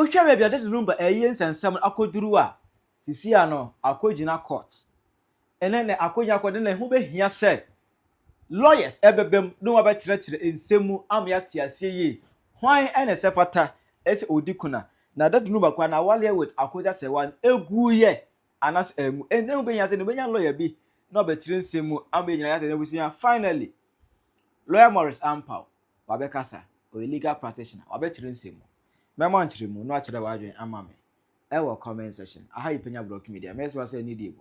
ohwa me bia de number ensensam akoduru a sisi ano akogina court ene ne akonya akode na hu behia se lawyers ebebem no wa kire ensemu amya tiase yi hwan ene se fata ese odikuna na de number kwa na wale with akoja se wan egu ye anas emu ene hu behia se no benya lawyer bi na obekire ensemu amenya ya de busia. Finally lawyer Morris Ampao wabekasa o legal practitioner wabekire ensemu memo nchiremu no akire wadwen amame ewo comment section aha ipenya block media mess was any dey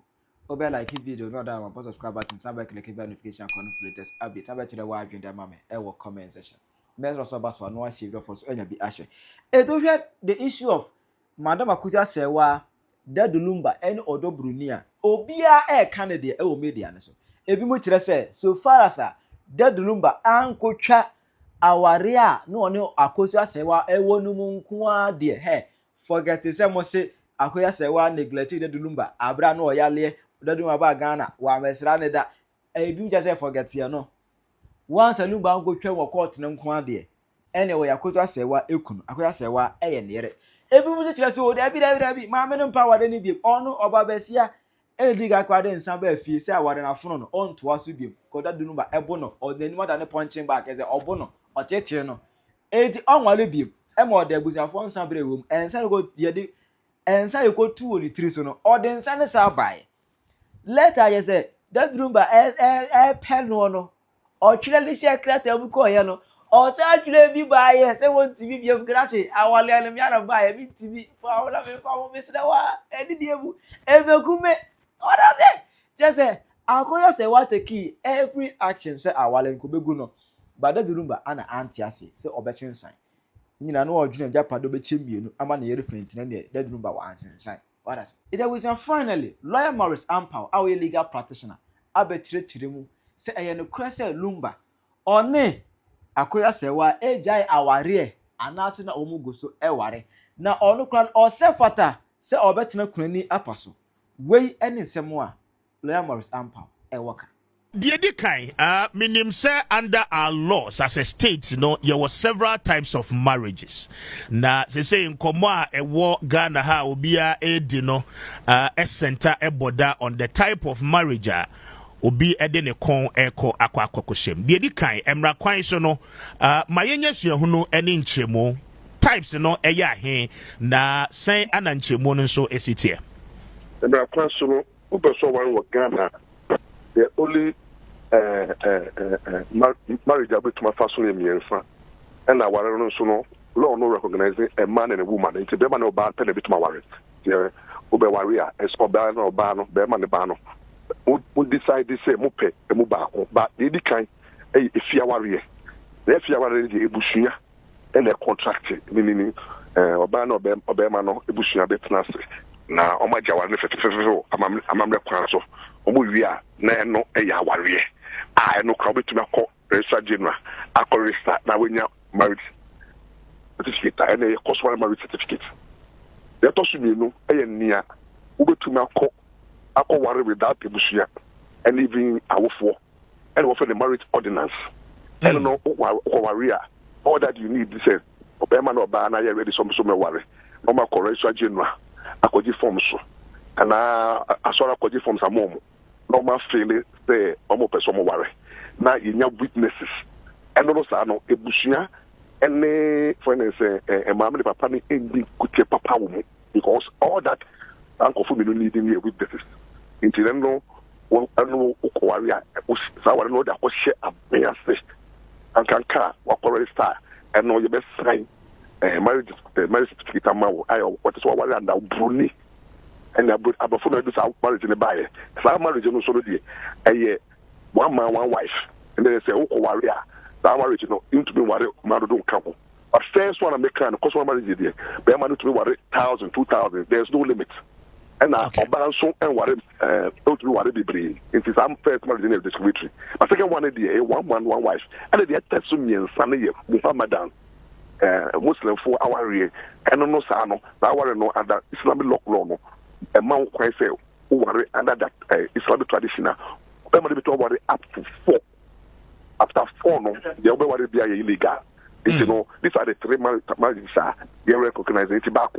obe like video no that one subscribe button tab click the notification icon latest update tab akire wadwen dey amame ewo comment section mess was baso no achieve for so anya bi ahwe eto hwe the issue of Madam Akuja Sewa Dadulumba any odo brunia obia e Canada ewo media ne so ebi mo kire se so far as Dadulumba ankotwa aware a no one Akosu Asewa ewo nu mu nko a de he forget say mo say Akoya Asewa neglect Dadulumba abra no oyale Dadulumba ba Ghana wa mesra ne da ebi just say forget here no once Lumba go twa wo court ne nko a de anyway Akosu Asewa ekunu Akoya Asewa eye nere ebi mo se kire say o da bi ma me no power de ni bi onu oba besia ediga kwade nsan ba afie say aware na fono no onto aso bi ko Dadulumba ebo no o nani mother ne punching back say obo no otete no edi onwale bi e mo de busiafo nsan bre wom ensan go yede ensan yeko 2 so no o de nsan ne sa bai later ye say Dadulumba pen no o kire le se krata bu ko ye no o sa kire bi bai say won tv bi am krate awale ale mi ara bai bi tv fa wala me fa mo mesra wa edi de bu ebekume what does it just say Akoya Asewa take every action say awale nko begu no but Dadulumba ana anti ase say obesensan nyina no odwene japado be chemienu ama na yere fenti na Dadulumba wa ansensan what does it was finally lawyer Morris Ampao our legal practitioner abetire mu say eye no krese Lumba one Akoya Asewa ejai aware anase na omugoso eware na ono kran o se fata say obetena kunani apaso wey ene nsemo a lawyer Morris Ampao ewoka the kind minim say under our laws as a state, you know, there were several types of marriages. Na say in Komoa a war Ghana ha obia edino a center a border on the type of marriage obi edene kon eko akwa akokoshem. The kind emra kwan so no mayenye suahunu ene nchemu types no eya he na say ananchemu no so esitie. Emra kwan so no obeso wan wo Ghana the only marriage between faso and mienfa and aware no so no law no recognizing a man and a woman into be man oba tell a bit ma worry yeah obe worry a oba no oba no be man ba no we decide this say mo pe e mo ba ko but the kind e fia worry e fia worry the ebusuya and the contract meaning oba no obe man no ebusuya be tenase na o ma jawar ne fefefefo amamre kwan so omo wi a na no e ya aware no crowd to na call register general akorista na wenya marriage certificate and a cost one marriage certificate they to su ni no e nia ubetumi akọ without ebusuya and even awofo and we for the marriage ordinance and no worry all that you need say obema no ba na ya ready some worry no ma register general akoji forms so and asora akoji forms amom normal feeling say omo person mo worry na yenya witnesses and no sa no ebusuya and for instance mamle papa ni endi kutie papa wo because all that uncle for me no need any witnesses until then no no worry sa worry no da ko share abeyase and can car wa register and no you best sign marriage certificate amawo ayo what is worry and bruni and abafo no do sa marriage ne bae sa marriage no so dey one man one wife and then they say worry that marriage no into be worry man don't count but first one make kind cause one marriage dey be man to be worry 1,000 2,000 there's no limit and oba so and worry don't be worry be it is am first marriage in the discriminatory but second one dey one man one wife and they test so me nsan ye Muhammadan Muslim for our and no sa no that worry no under Islamic law no a man quite say worry under that Islamic traditional be worry up to 4 after 4 no they be worry be illegal You know, these are the three marriages you recognize it back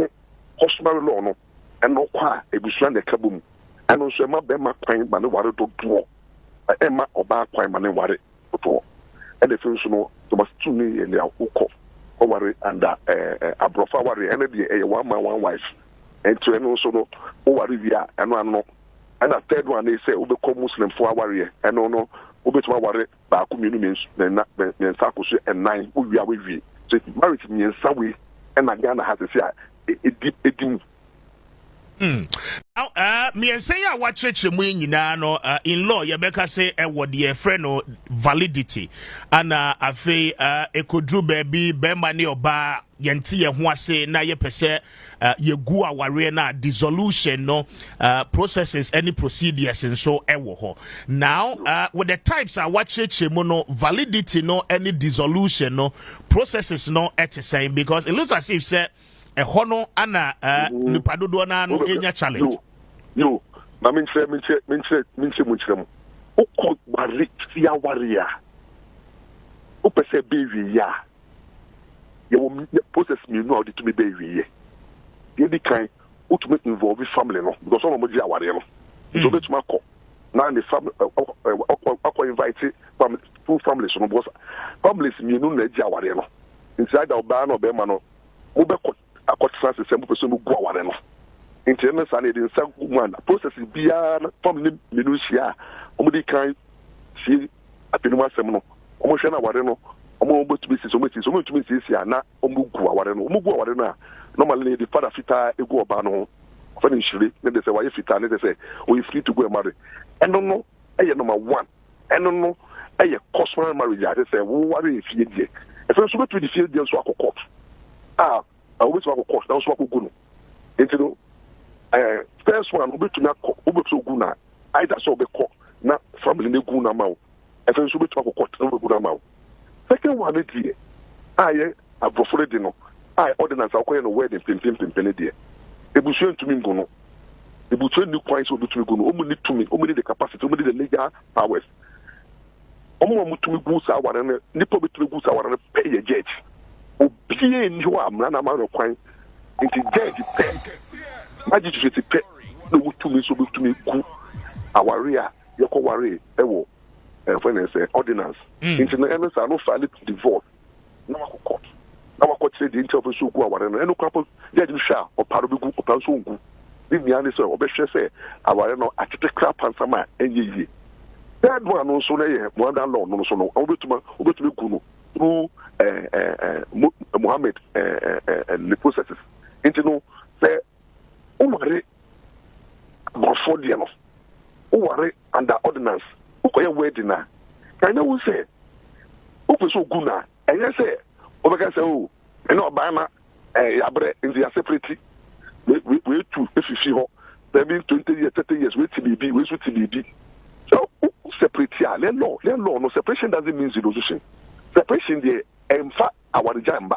customary law no and no kwa ebusuan de kabum and also ma be ma kwan ma ne ware to do Emma oba kwan ma ne ware to and the things no to must to me in their uko or worry and abrofa worry and the one man one wife and to also no worry via and one no and a third one they say ube ko muslim for worry and no ube to worry ba ku minu means then sakusu and 9 we are we so marriage means some way and Ghana has to say it Now, me and say I watch it no in law Yabeka say what the friend or validity and I feel it could do baby money or bar yanti ya say na ye pese ye go aware na dissolution no processes any procedures and so ewo now with the types I watch it no validity no any dissolution no processes no at the same because it looks as if say a hono ana nipadodo na no enya challenge yo na minche munchirem ukọ bari ya waria o pese bewi ya ye wo process me no audit me bewi ye ye di kan o to make involve family no because some mo ji aware no so betuma ko na the family akọ invite full families no because families me no na ji aware no inside the oba no be ma no mo be ko akọtara se sembo person go aware no internet sa na dey say one process bia family minutia omudi kan si apinuma sem no omo hwe na aware no omo botu si so meti si na omo gu aware no normally the father fita egu oba no fa ni shire ne dey say why fita ne dey say we free to go and marry eno no eye number 1 eno no eye customary marriage I say wo worry fie die e so betu di fie die so akokọ I always want to cost. That's what we go. Into first one, we to not so good. Either so be caught. Not family ne good now. If you be to court, no good now. Second one is here. I have preferred no. I ordinance I call no wedding pin there. Ebusuan to me go no. Ebusuan new coins will be to me go no. Only to me. Only the capacity. Only the legal powers. Omo to me go sa warane. Nipo be to me go sa warane. Pay a judge. Obie ni ho amra na ma kwan nti judge pe magistrate pe no wutumi so betumi ku aware a yeko ware ewo when I say ordinance nti na eno sa no file divorce na ma court na ma court say the inter of so ku aware no eno kwapo judge no sha o paro bi ku o pan so ngu bi mi ani so obehwe say aware no atete crap ansama enye third one no so na ye more than law no so no obetumi ku no through Muhammad the processes into no say worry for the no worry under ordinance ukoye wedding na can you say so good na and you say obeka say oh and no ba na yabre in the separate we two if you see ho maybe 20 years 30 years we TBB so separate here let law no separation doesn't mean dissolution separation there in fact our jamba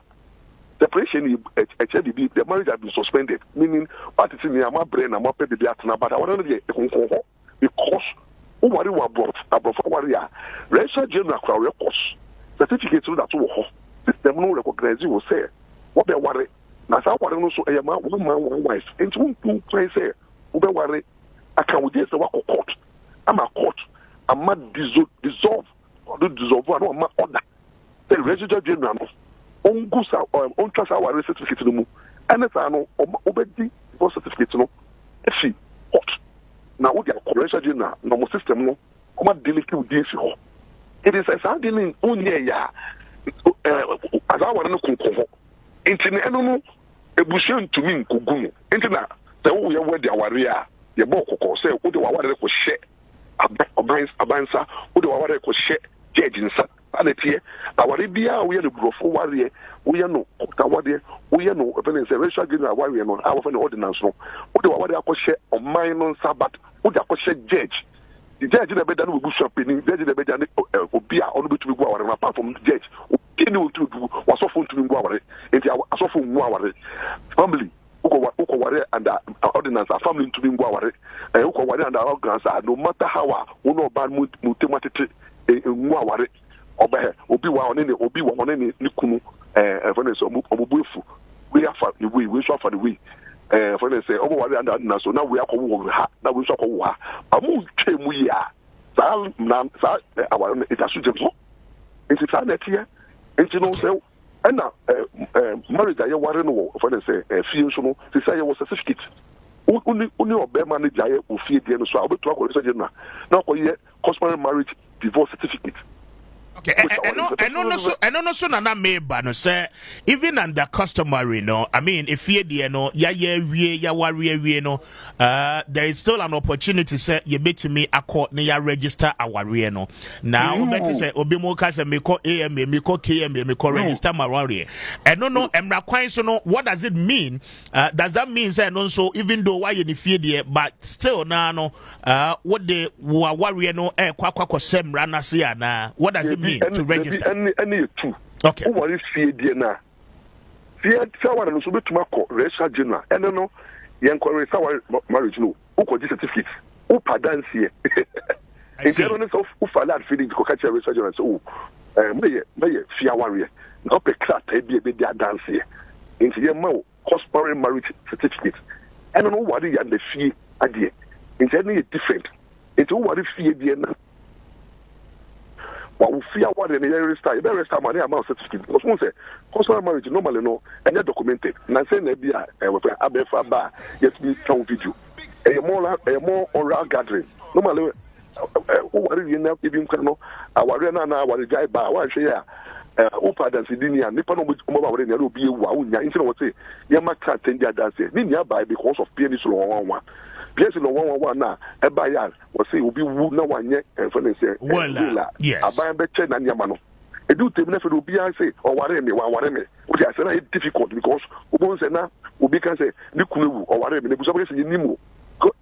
separation HDB the marriage has been suspended meaning what is in my brain and my baby at na but I want to because who worry about warrior register general crowd records certificate so that wo system no recognize you say what be worry na sa worry no so e ma one wife into one place say wo be worry aka wo just wa court ama court ama dissolve no ma order the register general no ongusa on trust our certificate no mu ene sa no obedi for certificate no efi court na wo dia register general no mo system no oma delicate with this ho it is a dealing onye ya azaware no kunko enti ne eno no ebusuan ntumi nkogu enti na se wo ye wadi aware a ye bo kokko se wo de waware ko hye abansa wo de waware ko hye judge nsa anatie aware bia wo ye no brofo ware wo ye no kotawade wo ye no even say racial general ware no awo fa no ordinance no wo de waware akọ oman no nsa but wo de akọ judge the judge na beda no busu apeni judge na beda obi a ono betumi gu aware apart from the judge obi ni otu gu wasofo ntumi gu aware enti asofo ngu aware family uko ware and ordinance a family ntumi gu aware uko ware and ordinance no matter how wo no ban mutematete ngu aware oba obi wa one ne kunu for ne so obubuefu we afa the way we so afa the way for ne say obo ware and na so na we akọ ha na we so akọ ha amu twemu ya sa aware it asu jemso it is an etie enti no say na marriage aye ware no for ne say fie so no say aye was certificate uni obema ne jaye ofie die no so obetu akọ research na akọ customary marriage divorce certificate. Okay, and also na meba no say even under customary no, I mean if you dey no ya ware no, there is still an opportunity say you bet me accord na ya register aware no. Now bet say obi mo ka say me call AMA, me call KMA, me call register maware. And no emra kwan so no, what does it mean? Does that mean say no so even though why you fear there but still na no what the ware no kwa semra na se na what does it mean? To register any two. Okay. Who are fear DNA? Fear someone no so betuma ko register general. And no yen ko register marriage no. Who ko certificate? Who pardon here? In terms of who file feeling ko catch register general so me fear warrior. No pe clat e be dia dance here. In the ma customary marriage certificate. And no what you and the fear adie. In any different. It's who are fear DNA. What we fear what in the register money amount certificate because one say customary marriage normally no and not documented. Na say na be abefa ba yet be town video. A more oral gathering. Normally who worry you now even no aware na our guy ba wa share opa dance dinia nipa no mo ba worry na obi ewu a unya inti no say ye ma chat ten dia dance ni nia ba because of penis lo one yes no one na e ba ya we say obi wu na wanye for na say yes aban be che na niama no e do tem na fe obi an say o ware me o dey say na it difficult because obo say na obi can say ni kunu wu o ware me na buso be say ni mu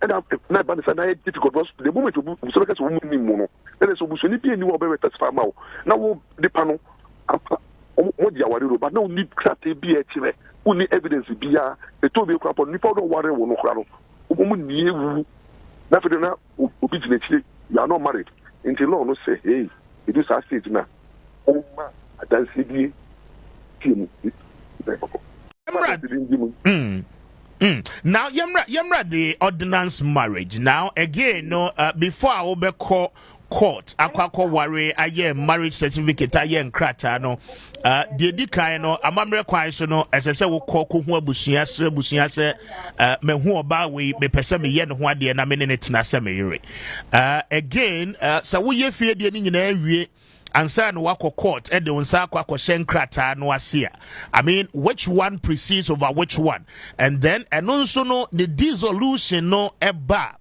na ba say na it difficult because the moment buso be say wo ni mu no then so buso ni bi ni wo be testify ma na wo de pa no mo dia ware ro but na ni krate bi e kire uni evidence bi ya e to be kwa po ni pa do ware wo no kra no omo ni ewu na fe na obi gine chire you are not married until law no say hey it is a stage na oma adansi bi team now yemra the ordinance marriage now again no before I will be call court akwakọ ware aye marriage certificate aye nkrata no de di kan no amamre kwan so no esese wo kọ ko hu abusua se mehu oba we mepese me ye ne ho ade na me ne tena se me yere again sa wo ye fie de ni nyina awie ansa no wako court e de unsa akwa shenkrata no asia I mean which one precedes over which one and then enonso no the dissolution no eba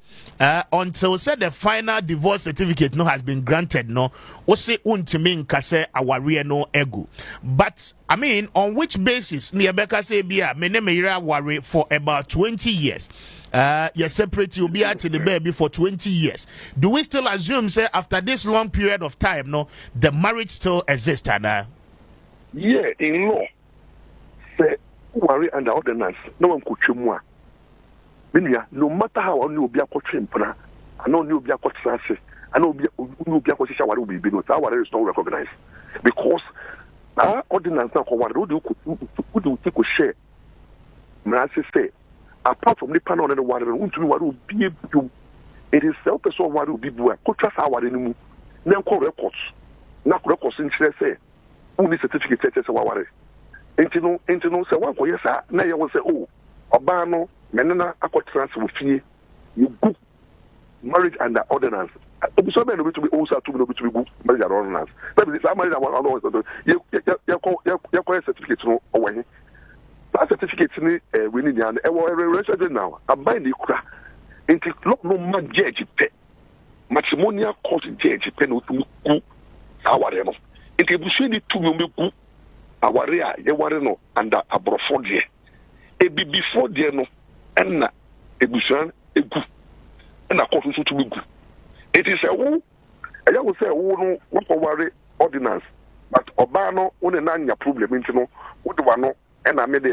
until said the final divorce certificate no has been granted no ose untimi nkase aware no ego but I mean on which basis ni ebeka say bia me ne me yere aware for about 20 years you separate you be at the baby for 20 years. Do we still assume, say, after this long period of time, no, the marriage still exists, Anna? Yeah, in law, say, worry under ordinance, no one could chew more. No matter how you be a coaching, I know you be a coach, I know you be a coach, I will be no, our is not recognized. Because our ordinance now, what would you take a share? May I say, apart from the panel and the water, what be able to it is self person what will be boy. Could trust our anymore. Then call records. Now records in say, only certificate says our into no, say one for yes, sir. Now you will say, oh, Obano, Menana, I could transfer with you. You go marriage under ordinance. So many to be also to be good marriage under ordinance. That is, I married one other. You call certificate no away. That certificate we need and registered now. I'm buying the cra. Into no man judge pay. Matrimonial court judge pay no to go. Our no. Into bushini to me go. Our rea, ye ware no under a brofodie. E be before there no and a bushan a go. And a court to be good. It is a who I will say who no what worry ordinance. But Obano on a nanya problem into no what do I know? And I made me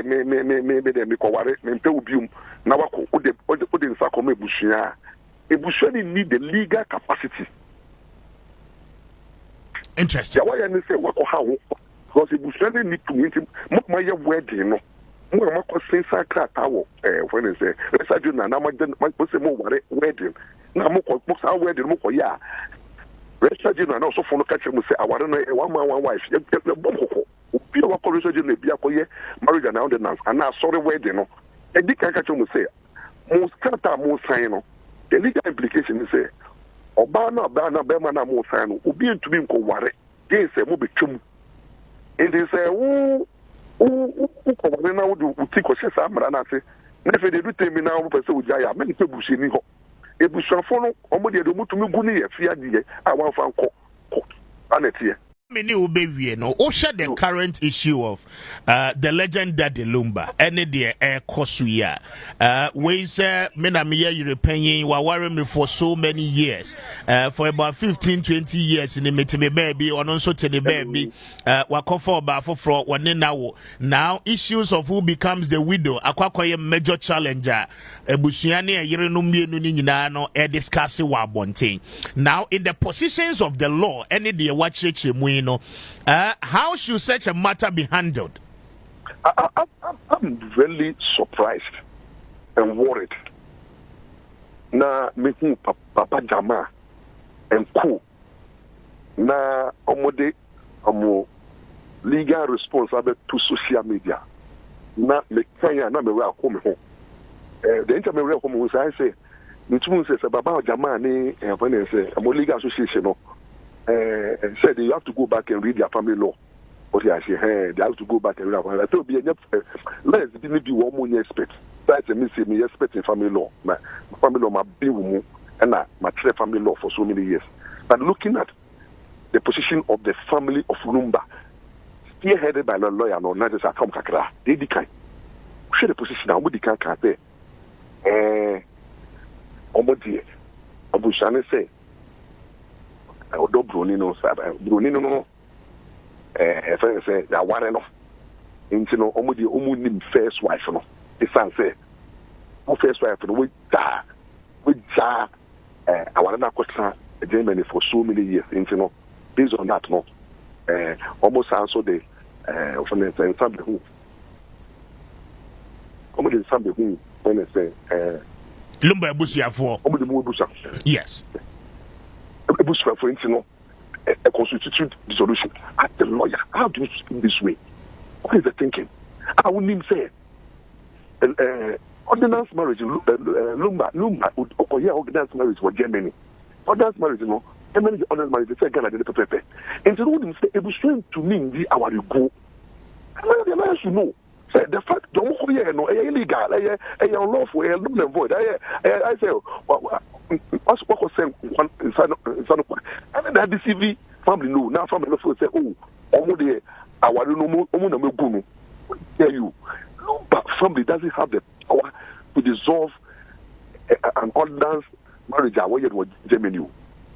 koware me pe obium na wako ode nsakoma ebushia need the legal capacity Interesting. Why you say what how because if you send need to meet him, my wedding no. Mo ma ko sensa krata wo when is research na ma say mo wedding. Na mo ko sa wedding mo ko ya. Research na so for no catch mo say aware no one man one wife. Bom ko. Obi wa ko research na bia ko ye marriage and ordinance and na sorry wedding no. E di kan catch mo say mo krata mo sign no. The legal implication is say oba na be ma na mo sign no obi ntumi nko ware. Dey say mo betwum. It is who come now do take a chess amra na say na fe dey do temi na wo pese ujaya me pe bushi ni ho e bushafo no omo de do mutumi gu ni ye fia die a wan fa nko anetie Many ubewie no share the current issue of the legend Daddy Lumba any the kosuya we say me na me European wa worry me for so many years for about 15-20 years in the meteme baby or also to the baby wa kofo ba for one now issues of who becomes the widow akwakoye major challenger ebusuane yere no mienu ni nyina no discuss wa bonten now in the positions of the law any the wacheche mu how should such a matter be handled? I'm really surprised and worried. Na making Papa Jama and Co. Na omode legal responsible to social media. Na me kanya na me wa home home. The internet me home was I say. Nitumu say Baba Jama ni when say legal association no. Said you have to go back and read their family law. But yeah, they have to go back and read their family law. So be let's be one more expert. That's a me expert in family law. My family law, my bill, and my family law for so many years. But looking at the position of the family of Lumba, spearheaded by the lawyer, no, not just a Tom Kakra, they decline. Share the position now, we decline Kate. Omodi, Abushane say. Odo Brunino say ya ware no nti no omudi omunim first wife no isan say o first wife no we ja aware na kwatra Germany for so many years nti no based on that no almost also the from the sample who omudi sample who when they say Lumba Ebusiafo omudi mu ebusa yes for instance, a constituted dissolution. As the lawyer, how do you speak this way? What is the thinking? I wouldn't say ordinance marriage, Lumba, ordinance marriage for Germany. Ordinance marriage, Germany ordinance marriage, they say Ghana did the paper. And so wouldn't say it was trying to mean the our go. The lawyer should know. Say the fact don't no illegal, unlawful, null and void. I say what's what saying one inside and that DCV family no now family no say omo our no omo na megunu tell you no but family doesn't have the power to dissolve an ordinance marriage away with Germany.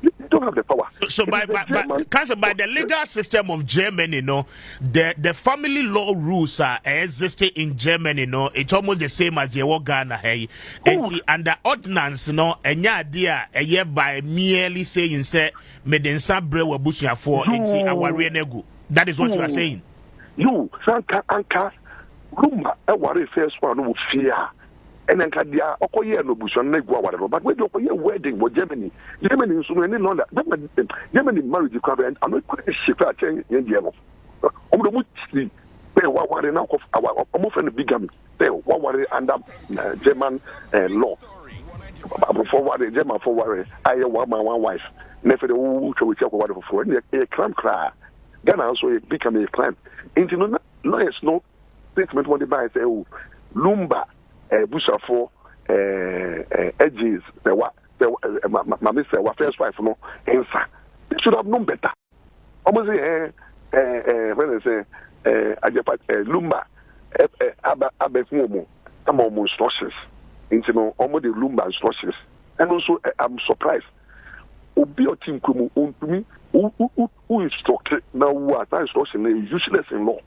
You don't have the power. So by the legal system of Germany, the family law rules are existing in Germany, it's almost the same as your Ghana, hey. And the ordinance, any idea, a year by merely saying, say, Medensa Brewer Bushia for our renegu. That is what you are saying. You, Sanka Anka, Rumba, a worry first one would fear. And then Kadia, Okoye no Bushon, Negua, whatever. But when you wedding with Germany is so any longer. Germany marriage you cover, and I'm not quite sure in Yellow. On the Mutsli, they were worrying out of our almost a bigamy. They were worrying under German law. For the German for worry, I am one wife. Never the who we talk about for a crime cry. Ghana also become a crime. Into lawyers no statement when they buy say, oh, Lumba. Bushafo edges my say first wife no answer. They should have known better. Almost say when they say Lumba abefumo some of instructions into no almost the Lumba instructions. And also I'm surprised. Obi otin kumu ontumi who instructed now what instruction is useless in law.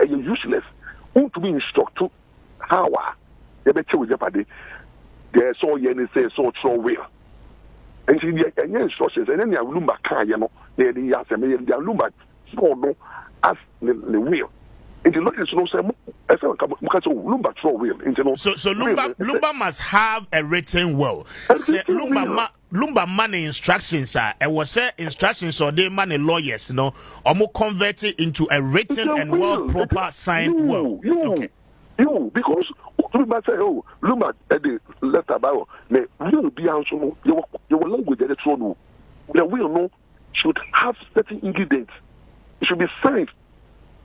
Useless. Ontumi instruct how you bet you Jeopardy. There's all you say so true will. And she instructions and then you Lumba can the Yasame, the Lumba, no, as the will. In the lawyers, no, say, Lumba for will. So Lumba must have a written will. Say Lumba money instructions are. It was say instructions or they money lawyers, convert it into a written and well proper signed will. Okay. You because Lumba say, oh, Lumba the letter about the will be answer your language that it's wrong. The will should have certain ingredients. It should be signed.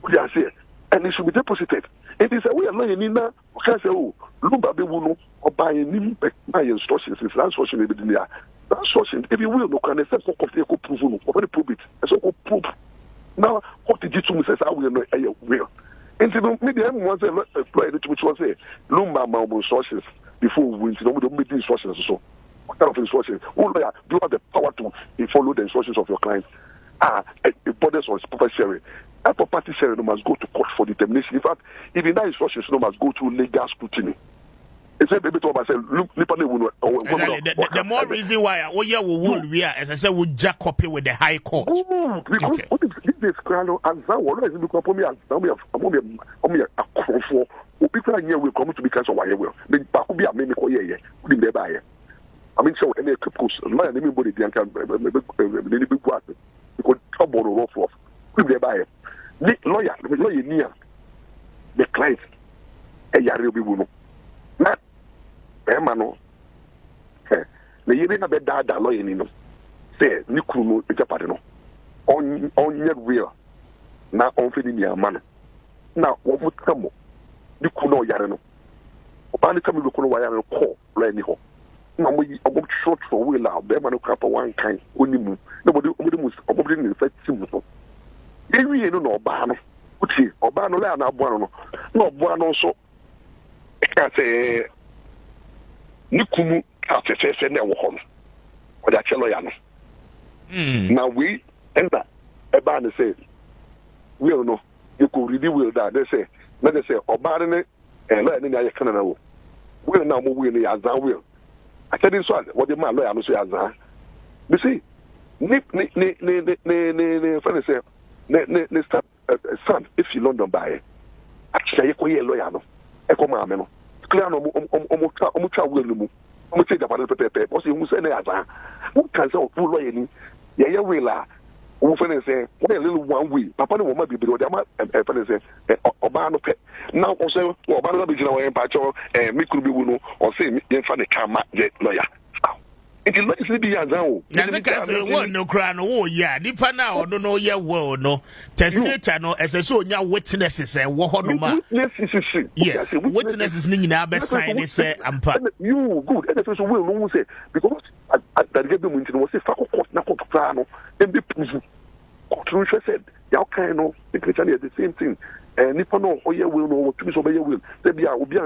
What I say, and it should be deposited. It is a way of learning in that. Okay, say, oh, Lumba be will or by any instructions. It's instruction in there. That instruction, if you will, no can accept so of the proof or very prove it. So proof. Now, what did you to me says I will know a will. And so maybe everyone was employed which was a Lumba mobile instructions before we don't make the instructions so. What kind of instructions? Oh, do you have the power to follow the instructions of your client? Importance of proper sharing. That property sharing must go to court for determination. In fact, even that instructions must go through legal scrutiny. It's a baby to myself. The more reason why we are, as I said, we jack copy with the High Court. Oh, because what is this crano and that one is because for me as I'm a for people here will come to because of why will. The Bakubi are maybe call ye. Would be buy. I mean, so any course, my anybody can big what because trouble or rough. Would be buy. Lawyer near the client. A yari be woman. Not Emano. The year na bed that lawyer in say Nikunu Japadino. On your will. Now on feeding your man. Now what would come? Nikuno Yarano. Upon coming to Kuno call Reniho. Now we are short for will out. Bemano Kappa one kind. Only move. Nobody must in fact simple. Every year no Bano. Which is Obano Lana Buano. No Buano so. I say Nikumu after say never home. Or that Cheloyano. Now we enter a band say, we don't know. You could really will that. They say, let us say, Obana and learning I can know. We'll now move in the Azan will. I said this one, what the man lawyer say Azan. You see, friend say, son, if you London buy, actually, you lawyer no. Echo Mameno. Clear no Omucha will move. Omucha Japan Pepe, what's you say Azan? Who can say, who lawyer ni? Yeah, will who say, what a little one way. Papa no might be below them, and say, Obano pet. Now also, Obano be in Pacho, and me could be Wuno, or say, me find a camera, lawyer. It is like to be a zone. As a castle, one no crown, oh, yeah, Nipa now, no, no, yeah, well, no. Testator, no, as I saw your witnesses, and Wahoma. Yes, witnesses, Nina, best sign, is I'm part. You good, and the will no say, because that get them into was a fact of Nakano, and the prison. Trusha said, Yalkano, the Christian is the same thing. And if I know, oh, yeah, will know what to be so by your will. There be I'll be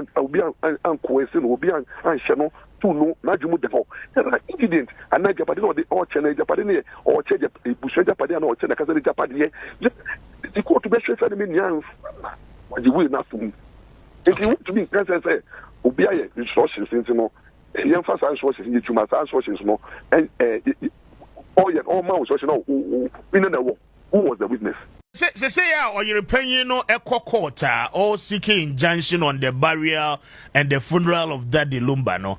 unquestioned, will be unchannel, to know, Najumu the hall. There are incidents, and Najapadino or the Orchana Japadine, or Cheja, Bush Japadian, or Chena Casari Japadie. The court to be straight for me, young. What you will not to. If you want to be, as I say, Ubia instructions, you know, young fast instructions, you must instructions, no, and all my instructions, who was the witness? Say, or European, a court or seeking injunction on the burial and the funeral of Daddy Lumbano.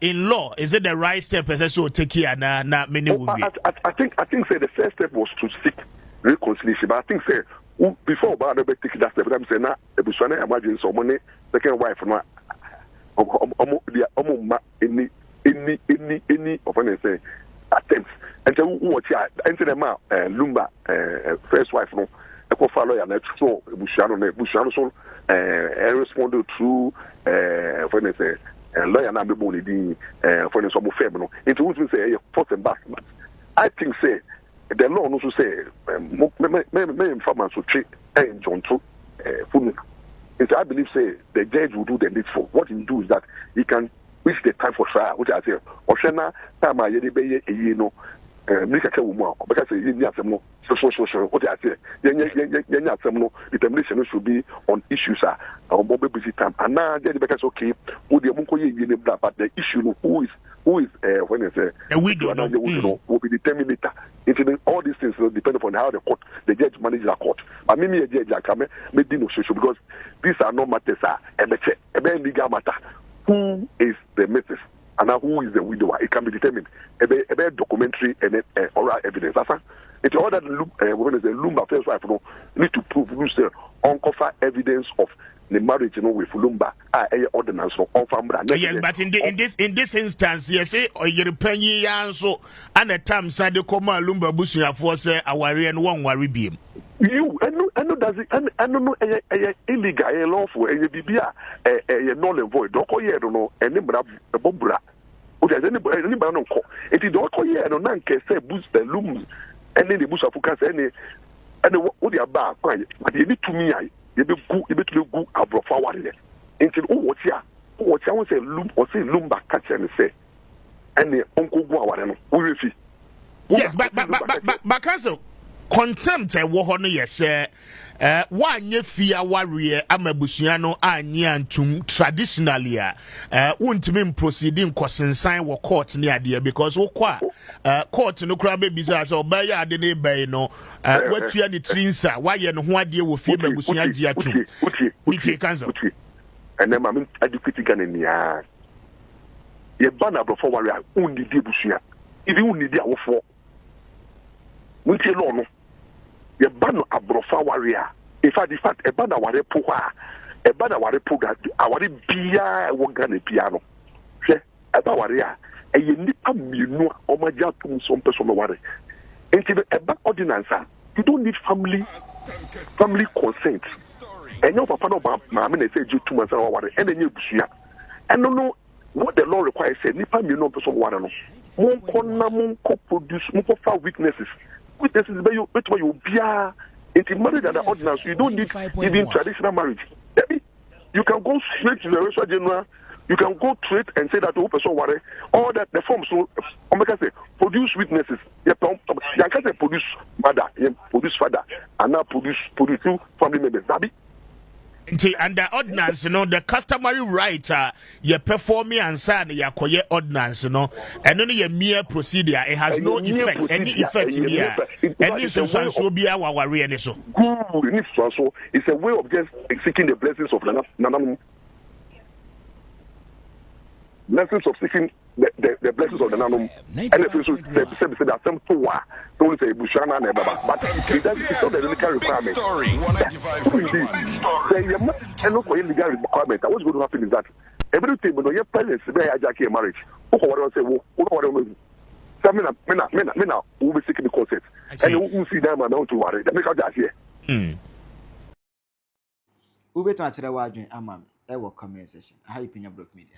In law, is it the right step as so take here na many will be? I think say the first step was to seek reconciliation, but I think say before about take that step, I'm saying now the Bushana imagine so money second wife no any of any say attempts. And so what enter them out Lumba first wife no I call follow ya net so Bushano so responded to when they say lawyer na be boni din for some fame no into what we say forth and back but I think say the law also say me informants to treat and John to food and I believe say the judge will do the needful. What he do is that he can reach the time for trial which I say Oshena time I be no Mika Kawuma, because you have some more social, what I say, determination should be on issues or more busy time. And now, because okay, would the Munko but the issue who is when it's a widow will be determined later. All these things will depend upon how the judge manages the court. But me, a judge, I come, maybe no social because these are no matters, a legal matter. Who is the missus? And now who is the widower? It can be determined. A documentary and oral evidence. It's all that when the Lumba first wife need to prove uncover evidence of the marriage with Lumba ordinance on family. Yes, but in this instance, yes, you're paying so and a time side the Koma Lumba Busia for say our and one worry beam. You I know does it I don't know illegal lawful bibia null and void don't call no any bobra there's anybody no call it don't call no nanke say boost the looms and then the bush of focus and what they are back but you need to me you be go abro forward until what ya won say loom or say loom back catch and say and the uncle go aware no we refi. Yes, but council contempt wo ho no yes wanye fia warrior amabusuano anye antum traditionally wontimi proceeding kosensan wo court ne ade because wo kwa court no kra be bisa so obaya ade ne bai no watua ne trinsa waye no ho ade wo fie mabusuan gi atum uti council and then I'm educating Ghanaian ye bana bro for warrior undi di busua ibi undi di awofo muntie law no ye bano abrofa warrior in fact e bana ware po ha e bana ware po ga aware bia wo Ghana piano hwe e ba warrior e ye nipa mienu o maja tum so person ware enti e ba ordinance you don't need family consent and your papa no ba ma me say you 2 months ware and then you busua and no what the law requires say nipa mienu person ware no mon produce mon fa witnesses by you bia into marriage and the ordinance. You don't need even traditional marriage. You can go straight to the Registrar General. You can go straight and say that the person worry all that the forms so say produce witnesses. You can say produce mother, produce father, and now produce two family members. And the ordinance, the customary right, you perform and sign your ordinance, and only a mere procedure. It has no effect, any effect in here. Any social so be our warrior. So it's a way of just seeking the blessings of Nanam. Blessings of seeking the blessings of the Nanum. And if you say that some two don't say Bushana and but it's not the legal requirement. And not for illegal requirement. What's going to happen is that everything when your parents say a marriage, who say, Mina will be seeking the consent. And you will see them and don't to worry. They make out that here. Ube to actually wajin amam. I will comment session. How you pin your block media.